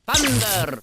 Thunder!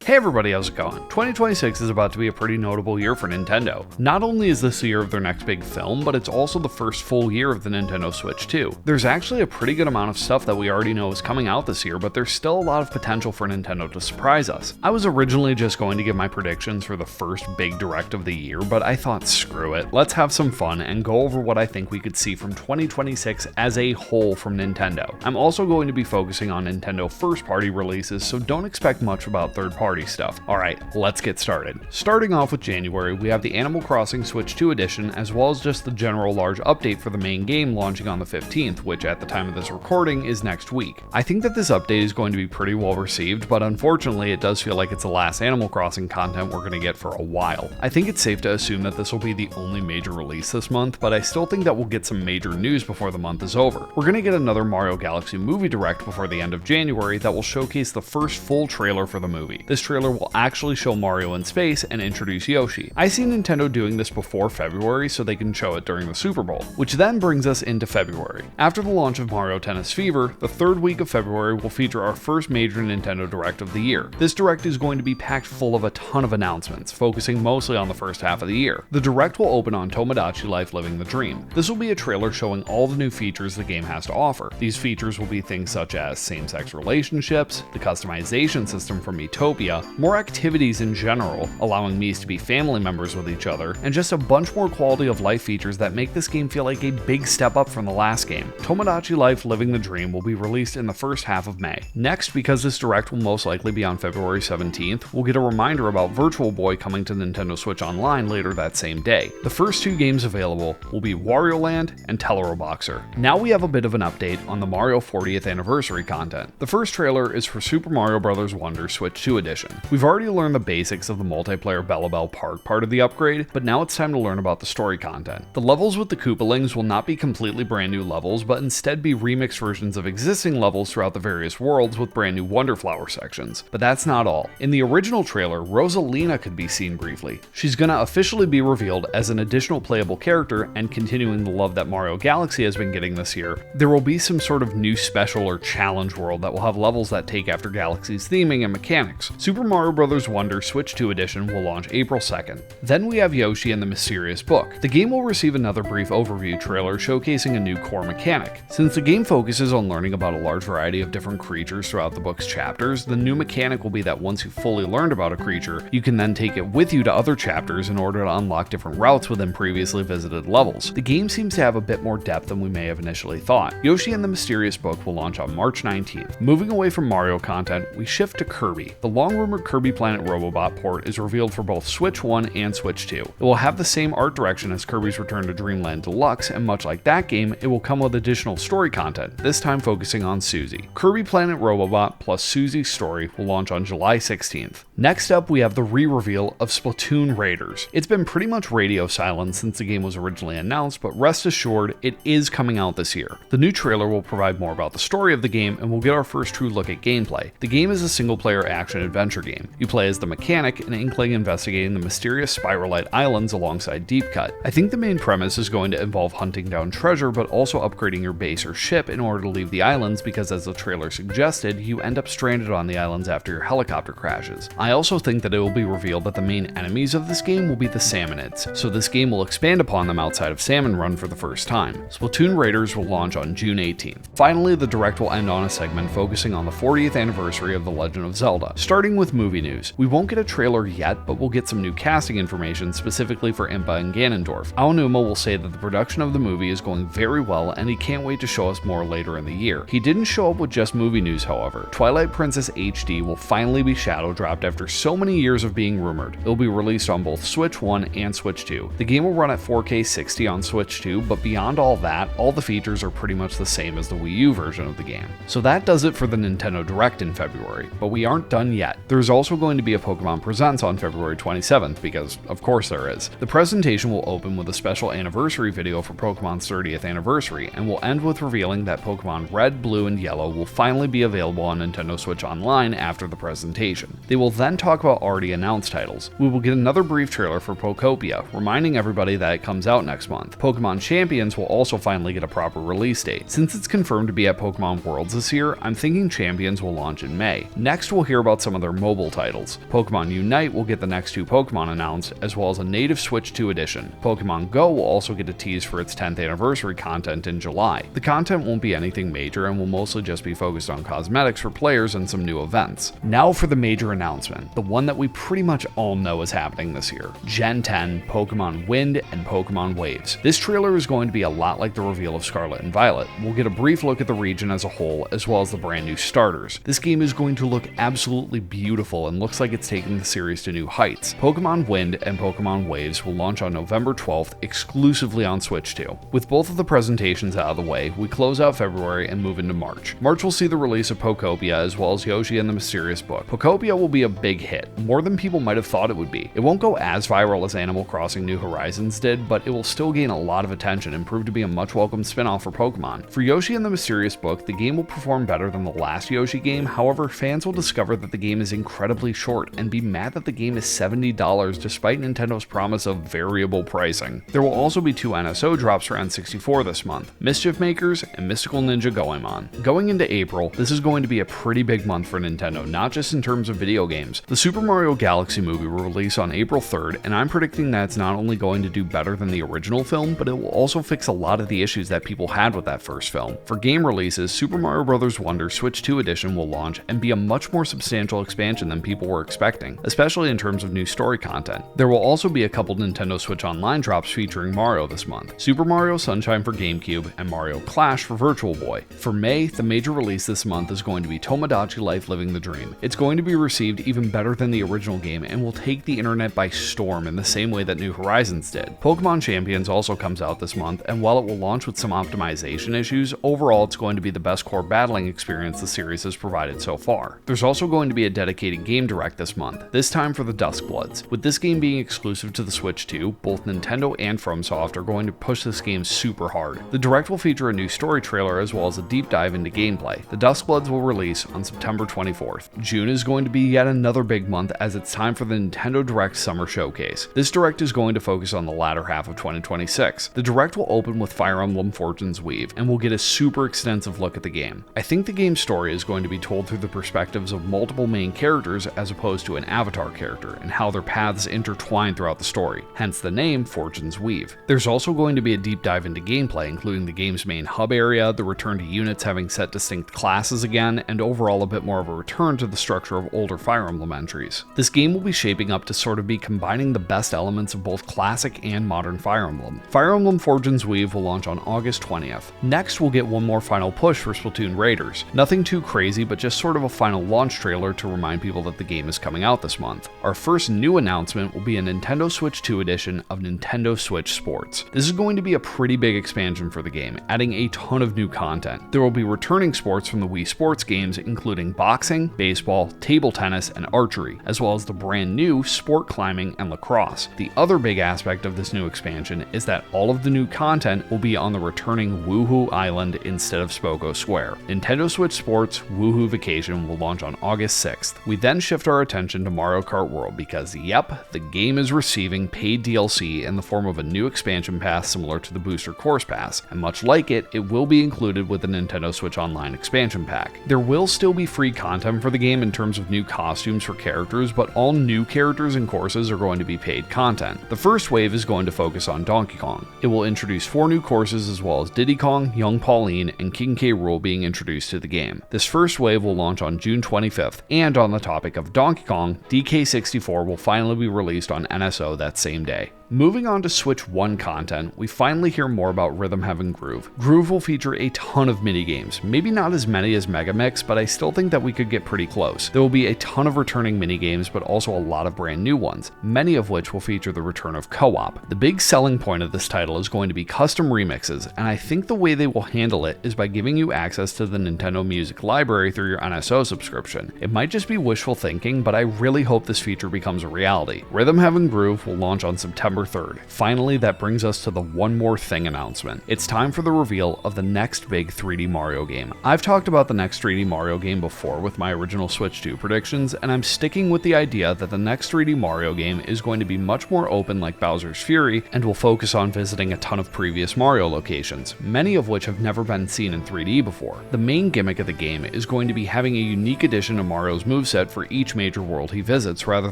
Hey everybody, how's it going? 2026 is about to be a pretty notable year for Nintendo. Not only is this the year of their next big film, but it's also the first full year of the Nintendo Switch 2. There's actually a pretty good amount of stuff that we already know is coming out this year, but there's still a lot of potential for Nintendo to surprise us. I was originally just going to give my predictions for the first big direct of the year, but I thought screw it, let's have some fun and go over what I think we could see from 2026 as a whole from Nintendo. I'm also going to be focusing on Nintendo first-party releases, so don't expect much about third-party stuff. Alright, let's get started. Starting off with January, we have the Animal Crossing Switch 2 edition, as well as just the general large update for the main game launching on the 15th, which at the time of this recording is next week. I think that this update is going to be pretty well received, but unfortunately it does feel like it's the last Animal Crossing content we're going to get for a while. I think it's safe to assume that this will be the only major release this month, but I still think that we'll get some major news before the month is over. We're going to get another Mario Galaxy movie direct before the end of January that will showcase the first full trailer for the movie. This trailer will actually show Mario in space and introduce Yoshi. I see Nintendo doing this before February so they can show it during the Super Bowl, which then brings us into February. After the launch of Mario Tennis Fever, the third week of February will feature our first major Nintendo Direct of the year. This Direct is going to be packed full of a ton of announcements, focusing mostly on the first half of the year. The Direct will open on Tomodachi Life Living the Dream. This will be a trailer showing all the new features the game has to offer. These features will be things such as same-sex relationships, the customization system from Miitopia, more activities in general, allowing Miis to be family members with each other, and just a bunch more quality of life features that make this game feel like a big step up from the last game. Tomodachi Life Living the Dream will be released in the first half of May. Next, because this Direct will most likely be on February 17th, we'll get a reminder about Virtual Boy coming to Nintendo Switch Online later that same day. The first two games available will be Wario Land and Tellero Boxer. Now we have a bit of an update on the Mario 40th anniversary content. The first trailer is for Super Mario Bros. Wonder Switch 2 edition. We've already learned the basics of the multiplayer Bella Bell Park part of the upgrade, but now it's time to learn about the story content. The levels with the Koopalings will not be completely brand new levels, but instead be remixed versions of existing levels throughout the various worlds with brand new Wonder Flower sections. But that's not all. In the original trailer, Rosalina could be seen briefly. She's gonna officially be revealed as an additional playable character, and continuing the love that Mario Galaxy has been getting this year, there will be some sort of new special or challenge world that will have levels that take after Galaxy's theming and mechanics. Super Mario Bros. Wonder Switch 2 edition will launch April 2nd. Then we have Yoshi and the Mysterious Book. The game will receive another brief overview trailer showcasing a new core mechanic. Since the game focuses on learning about a large variety of different creatures throughout the book's chapters, the new mechanic will be that once you've fully learned about a creature, you can then take it with you to other chapters in order to unlock different routes within previously visited levels. The game seems to have a bit more depth than we may have initially thought. Yoshi and the Mysterious Book will launch on March 19th. Moving away from Mario content, we shift to Kirby. The long-rumored Kirby Planet Robobot port is revealed for both Switch 1 and Switch 2. It will have the same art direction as Kirby's Return to Dreamland Deluxe, and much like that game, it will come with additional story content, this time focusing on Susie. Kirby Planet Robobot plus Susie's story will launch on July 16th. Next up, we have the re-reveal of Splatoon Raiders. It's been pretty much radio silent since the game was originally announced, but rest assured, it is coming out this year. The new trailer will provide more about the story of the game, and we'll get our first true look at gameplay. The game is a single-player action-adventure game. You play as the mechanic, an Inkling investigating the mysterious Spiralite Islands alongside Deep Cut. I think the main premise is going to involve hunting down treasure, but also upgrading your base or ship in order to leave the islands, because as the trailer suggested, you end up stranded on the islands after your helicopter crashes. I also think that it will be revealed that the main enemies of this game will be the Salmonids, so this game will expand upon them outside of Salmon Run for the first time. Splatoon Raiders will launch on June 18th. Finally, the Direct will end on a segment focusing on the 40th anniversary of The Legend of Zelda. Starting with movie news, we won't get a trailer yet, but we'll get some new casting information specifically for Impa and Ganondorf. Aonuma will say that the production of the movie is going very well, and he can't wait to show us more later in the year. He didn't show up with just movie news, however. Twilight Princess HD will finally be shadow dropped after so many years of being rumored. It will be released on both Switch 1 and Switch 2. The game will run at 4K 60 on Switch 2, but beyond all that, all the features are pretty much the same as the Wii U version of the game. So that does it for the Nintendo Direct in February, but we aren't done yet. There is also going to be a Pokemon Presents on February 27th, because of course there is. The presentation will open with a special anniversary video for Pokemon's 30th anniversary, and will end with revealing that Pokemon Red, Blue, and Yellow will finally be available on Nintendo Switch Online after the presentation. They will then talk about already announced titles. We will get another brief trailer for Pokopia, reminding everybody that it comes out next month. Pokemon Champions will also finally get a proper release date. Since it's confirmed to be at Pokemon Worlds this year, I'm thinking Champions will launch in May. Next, we'll hear about some of their mobile titles. Pokemon Unite will get the next 2 Pokemon announced, as well as a native Switch 2 edition. Pokemon Go will also get a tease for its 10th anniversary content in July. The content won't be anything major and will mostly just be focused on cosmetics for players and some new events. Now for the major announcement, the one that we pretty much all know is happening this year. Gen 10, Pokemon Wind, and Pokemon Waves. This trailer is going to be a lot like the reveal of Scarlet and Violet. We'll get a brief look at the region as a whole, as well as the brand new starters. This game is going to look absolutely beautiful and looks like it's taking the series to new heights. Pokemon Wind and Pokemon Waves will launch on November 12th exclusively on Switch 2. With both of the presentations out of the way, we close out February and move into March. March will see the release of Pokopia as well as Yoshi and the Mysterious Book. Pokopia will be a big hit, more than people might have thought it would be. It won't go as viral as Animal Crossing New Horizons did, but it will still gain a lot of attention and prove to be a much welcome spin-off for Pokemon. For Yoshi and the Mysterious Book, the game will perform better than the last Yoshi game, however, fans will discover that the game is incredibly short and be mad that the game is $70 despite Nintendo's promise of variable pricing. There will also be 2 NSO drops for N64 this month, Mischief Makers and Mystical Ninja Goemon. Going into April, this is going to be a pretty big month for Nintendo, not just in terms of video games. The Super Mario Galaxy movie will release on April 3rd, and I'm predicting that it's not only going to do better than the original film, but it will also fix a lot of the issues that people had with that first film. For game releases, Super Mario Bros. Wonder Switch 2 Edition will launch and be a much more substantial expansion than people were expecting, especially in terms of new story content. There will also be a couple Nintendo Switch Online drops featuring Mario this month, Super Mario Sunshine for GameCube and Mario Clash for Virtual Boy. For May, the major release this month is going to be Tomodachi Life Living the Dream. It's going to be received even better than the original game and will take the internet by storm in the same way that New Horizons did. Pokemon Champions also comes out this month, and while it will launch with some optimization issues, overall it's going to be the best core battling experience the series has provided so far. There's also going to be a dedicated game direct this month, this time for the Duskbloods. With this game being exclusive to the Switch 2, both Nintendo and FromSoft are going to push this game super hard. The direct will feature a new story trailer as well as a deep dive into gameplay. The Duskbloods will release on September 24th. June is going to be yet another big month as it's time for the Nintendo Direct Summer Showcase. This direct is going to focus on the latter half of 2026. The direct will open with Fire Emblem Fortune's Weave, and we'll get a super extensive look at the game. I think the game's story is going to be told through the perspectives of multiple main characters as opposed to an avatar character, and how their paths intertwine throughout the story, hence the name Fortune's Weave. There's also going to be a deep dive into gameplay, including the game's main hub area, the return to units having set distinct classes again, and overall a bit more of a return to the structure of older Fire Emblem entries. This game will be shaping up to sort of be combining the best elements of both classic and modern Fire Emblem. Fire Emblem Fortune's Weave will launch on August 20th. Next, we'll get one more final push for Splatoon Raiders. Nothing too crazy, but just sort of a final launch trailer to remind people that the game is coming out this month. Our first new announcement will be a Nintendo Switch 2 edition of Nintendo Switch Sports. This is going to be a pretty big expansion for the game, adding a ton of new content. There will be returning sports from the Wii Sports games, including boxing, baseball, table tennis, and archery, as well as the brand new sport climbing and lacrosse. The other big aspect of this new expansion is that all of the new content will be on the returning Woohoo Island instead of Spoko Square. Nintendo Switch Sports Woohoo Vacation will launch on August 6th. We then shift our attention to Mario Kart World because, yep, the game is receiving paid DLC in the form of a new expansion pass similar to the Booster Course Pass, and much like it, it will be included with the Nintendo Switch Online expansion pack. There will still be free content for the game in terms of new costumes for characters, but all new characters and courses are going to be paid content. The first wave is going to focus on Donkey Kong. It will introduce 4 new courses as well as Diddy Kong, Young Pauline, and King K. Rool being introduced to the game. This first wave will launch on June 25th, and on the topic of Donkey Kong, DK64 will finally be released on NSO that same day. Moving on to Switch 1 content, we finally hear more about Rhythm Heaven Groove. Groove will feature a ton of minigames, maybe not as many as Mega Mix, but I still think that we could get pretty close. There will be a ton of returning minigames, but also a lot of brand new ones, many of which will feature the return of co-op. The big selling point of this title is going to be custom remixes, and I think the way they will handle it is by giving you access to the Nintendo Music Library through your NSO subscription. It might just be be wishful thinking, but I really hope this feature becomes a reality. Rhythm Heaven Groove will launch on September 3rd. Finally, that brings us to the one more thing announcement. It's time for the reveal of the next big 3D Mario game. I've talked about the next 3D Mario game before with my original Switch 2 predictions, and I'm sticking with the idea that the next 3D Mario game is going to be much more open like Bowser's Fury and will focus on visiting a ton of previous Mario locations, many of which have never been seen in 3D before. The main gimmick of the game is going to be having a unique addition to Mario's moveset for each major world he visits rather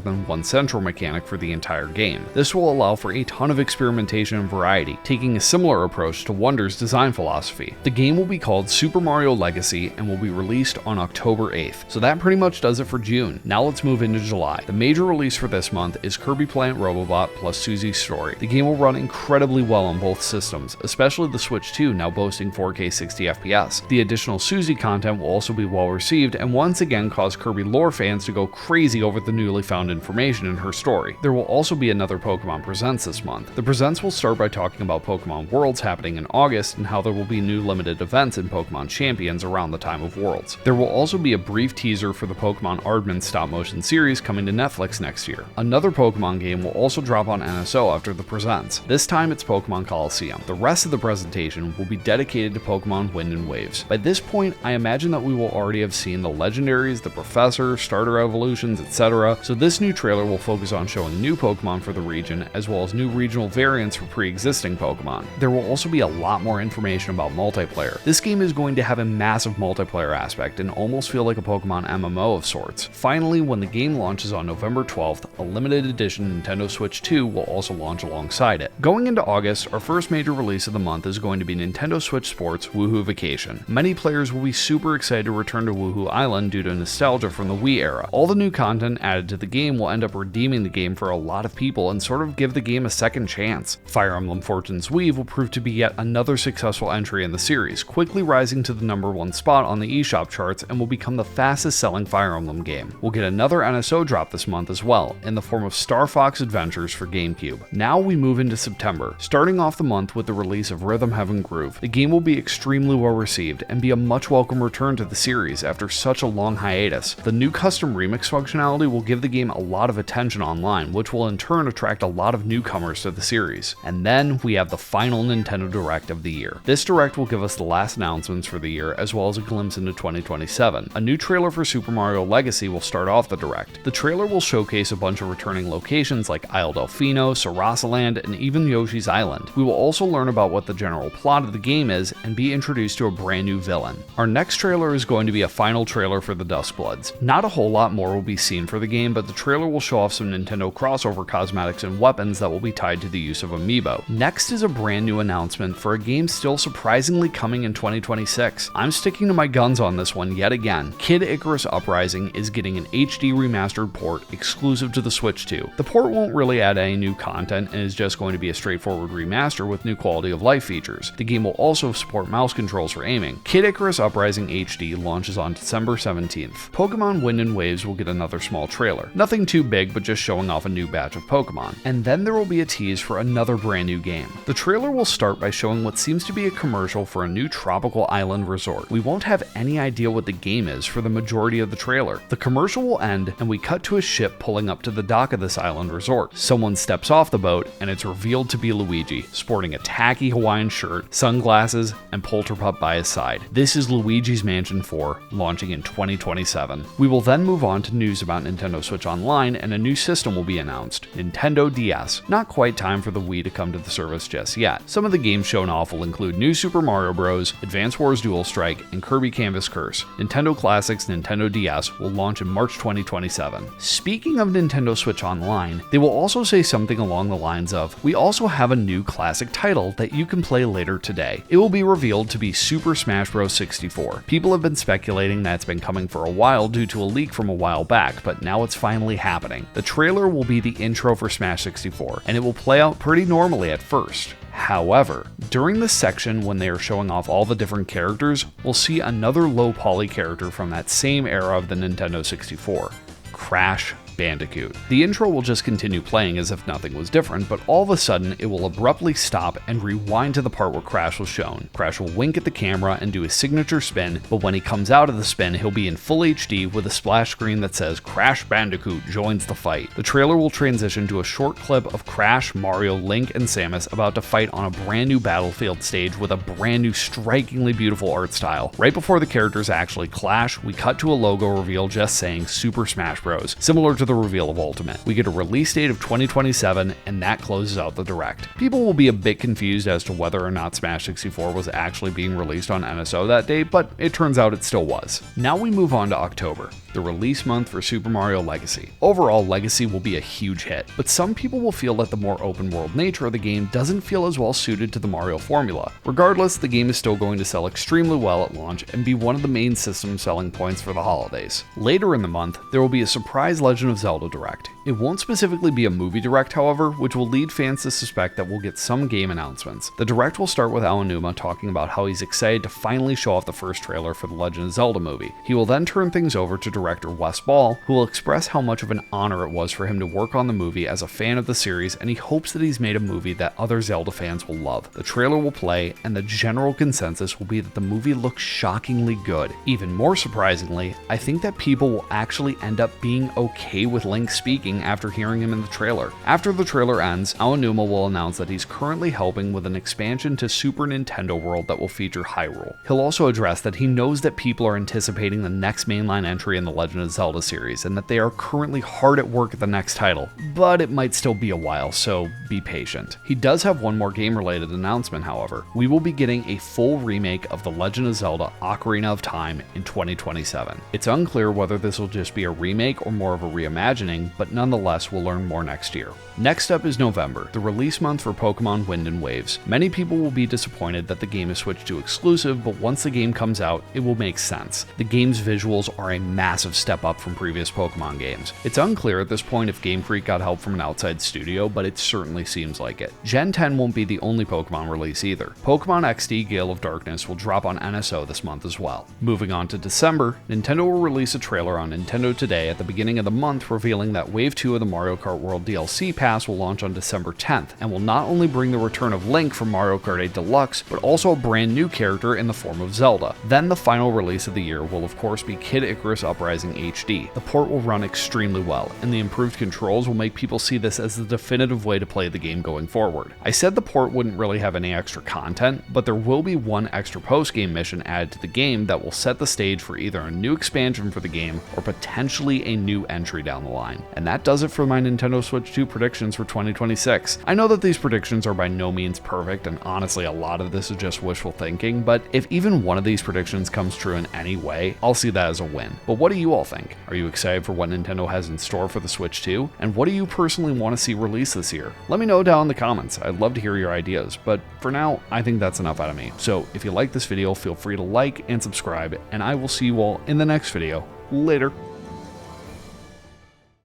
than one central mechanic for the entire game. This will allow for a ton of experimentation and variety, taking a similar approach to Wonder's design philosophy. The game will be called Super Mario Legacy and will be released on October 8th. So that pretty much does it for June. Now let's move into July. The major release for this month is Kirby Planet Robobot plus Susie's Story. The game will run incredibly well on both systems, especially the Switch 2 now boasting 4K 60 FPS. The additional Susie content will also be well received and once again cause Kirby lore fans to go crazy over the newly found information in her story. There will also be another Pokemon Presents this month. The Presents will start by talking about Pokemon Worlds happening in August and how there will be new limited events in Pokemon Champions around the time of Worlds. There will also be a brief teaser for the Pokemon Aardman stop-motion series coming to Netflix next year. Another Pokemon game will also drop on NSO after the Presents. This time it's Pokemon Coliseum. The rest of the presentation will be dedicated to Pokemon Wind and Waves. By this point, I imagine that we will already have seen the legendaries, the Professor, starter evolutions, etc. So this new trailer will focus on showing new Pokemon for the region, as well as new regional variants for pre-existing Pokemon. There will also be a lot more information about multiplayer. This game is going to have a massive multiplayer aspect and almost feel like a Pokemon MMO of sorts. Finally, when the game launches on November 12th, a limited edition Nintendo Switch 2 will also launch alongside it. Going into August, our first major release of the month is going to be Nintendo Switch Sports Woohoo Vacation. Many players will be super excited to return to Woohoo Island due to nostalgia from the Wii era. All the new content added to the game will end up redeeming the game for a lot of people and sort of give the game a second chance. Fire Emblem Fortune's Weave will prove to be yet another successful entry in the series, quickly rising to the #1 spot on the eShop charts and will become the fastest selling Fire Emblem game. We'll get another NSO drop this month as well, in the form of Star Fox Adventures for GameCube. Now we move into September, starting off the month with the release of Rhythm Heaven Groove. The game will be extremely well received and be a much welcome return to the series after such a long hiatus. The new custom remix functionality will give the game a lot of attention online, which will in turn attract a lot of newcomers to the series. And then we have the final Nintendo Direct of the year. This Direct will give us the last announcements for the year as well as a glimpse into 2027. A new trailer for Super Mario Legacy will start off the Direct. The trailer will showcase a bunch of returning locations like Isle Delfino, Sarasaland, and even Yoshi's Island. We will also learn about what the general plot of the game is and be introduced to a brand new villain. Our next trailer is going to be a final trailer for the Duskbloods. Not a whole lot more will be seen for the game, but the trailer will show off some Nintendo crossover cosmetics and weapons that will be tied to the use of Amiibo. Next is a brand new announcement for a game still surprisingly coming in 2026. I'm sticking to my guns on this one yet again. Kid Icarus Uprising is getting an HD remastered port exclusive to the Switch 2. The port won't really add any new content and is just going to be a straightforward remaster with new quality of life features. The game will also support mouse controls for aiming. Kid Icarus Uprising HD launches on December 17th. Pokemon Wind and Waves will get another small trailer. Nothing too big, but just showing off a new batch of Pokemon. And then there will be a tease for another brand new game. The trailer will start by showing what seems to be a commercial for a new tropical island resort. We won't have any idea what the game is for the majority of the trailer. The commercial will end and we cut to a ship pulling up to the dock of this island resort. Someone steps off the boat and it's revealed to be Luigi, sporting a tacky Hawaiian shirt, sunglasses, and Polterpup by his side. This is Luigi's Mansion 4, launching in 2027. We will then move on to news about Nintendo Switch Online and a new system will be announced, Nintendo DS. Not quite time for the Wii to come to the service just yet. Some of the games shown off will include New Super Mario Bros., Advance Wars Dual Strike, and Kirby Canvas Curse. Nintendo Classics Nintendo DS will launch in March 2027. Speaking of Nintendo Switch Online, they will also say something along the lines of, we also have a new classic title that you can play later today. It will be revealed to be Super Smash Bros. 64. People have been speculating that it's been coming for a while due to a leak from a while back, but now it's finally happening. The trailer will be the intro for Smash 64, and it will play out pretty normally at first. However, during this section when they are showing off all the different characters, we'll see another low poly character from that same era of the Nintendo 64. Crash Bandicoot. The intro will just continue playing as if nothing was different, but all of a sudden it will abruptly stop and rewind to the part where Crash was shown. Crash will wink at the camera and do his signature spin, but when he comes out of the spin, he'll be in full HD with a splash screen that says Crash Bandicoot joins the fight. The trailer will transition to a short clip of Crash, Mario, Link, and Samus about to fight on a brand new battlefield stage with a brand new strikingly beautiful art style. Right before the characters actually clash, we cut to a logo reveal just saying Super Smash Bros, similar to the reveal of Ultimate. We get a release date of 2027, and that closes out the Direct. People will be a bit confused as to whether or not Smash 64 was actually being released on NSO that date, but it turns out it still was. Now we move on to October, the release month for Super Mario Legacy. Overall, Legacy will be a huge hit, but some people will feel that the more open world nature of the game doesn't feel as well suited to the Mario formula. Regardless, the game is still going to sell extremely well at launch and be one of the main system selling points for the holidays. Later in the month, there will be a surprise Legend of Zelda Direct. It won't specifically be a movie direct, however, which will lead fans to suspect that we'll get some game announcements. The direct will start with Aonuma talking about how he's excited to finally show off the first trailer for the Legend of Zelda movie. He will then turn things over to director Wes Ball, who will express how much of an honor it was for him to work on the movie as a fan of the series, and he hopes that he's made a movie that other Zelda fans will love. The trailer will play, and the general consensus will be that the movie looks shockingly good. Even more surprisingly, I think that people will actually end up being okay with Link speaking after hearing him in the trailer. After the trailer ends, Aonuma will announce that he's currently helping with an expansion to Super Nintendo World that will feature Hyrule. He'll also address that he knows that people are anticipating the next mainline entry in the Legend of Zelda series, and that they are currently hard at work at the next title, but it might still be a while, so be patient. He does have one more game-related announcement, however. We will be getting a full remake of The Legend of Zelda Ocarina of Time in 2027. It's unclear whether this will just be a remake or more of a reimagining, but nonetheless, we'll learn more next year. Next up is November, the release month for Pokemon Wind and Waves. Many people will be disappointed that the game is switched to exclusive, but once the game comes out, it will make sense. The game's visuals are a massive step up from previous Pokemon games. It's unclear at this point if Game Freak got help from an outside studio, but it certainly seems like it. Gen 10 won't be the only Pokemon release either. Pokemon XD Gale of Darkness will drop on NSO this month as well. Moving on to December, Nintendo will release a trailer on Nintendo Today at the beginning of the month revealing that Wave 2 of the Mario Kart World DLC Pass will launch on December 10th, and will not only bring the return of Link from Mario Kart 8 Deluxe, but also a brand new character in the form of Zelda. Then the final release of the year will of course be Kid Icarus Uprising HD. The port will run extremely well, and the improved controls will make people see this as the definitive way to play the game going forward. I said the port wouldn't really have any extra content, but there will be one extra post-game mission added to the game that will set the stage for either a new expansion for the game or potentially a new entry down the line. And that does it for my Nintendo Switch 2 predictions for 2026. I know that these predictions are by no means perfect, and honestly a lot of this is just wishful thinking, but if even one of these predictions comes true in any way, I'll see that as a win. But what do you all think? Are you excited for what Nintendo has in store for the Switch 2? And what do you personally want to see released this year? Let me know down in the comments. I'd love to hear your ideas, but for now, I think that's enough out of me. So if you like this video, feel free to like and subscribe, and I will see you all in the next video. Later.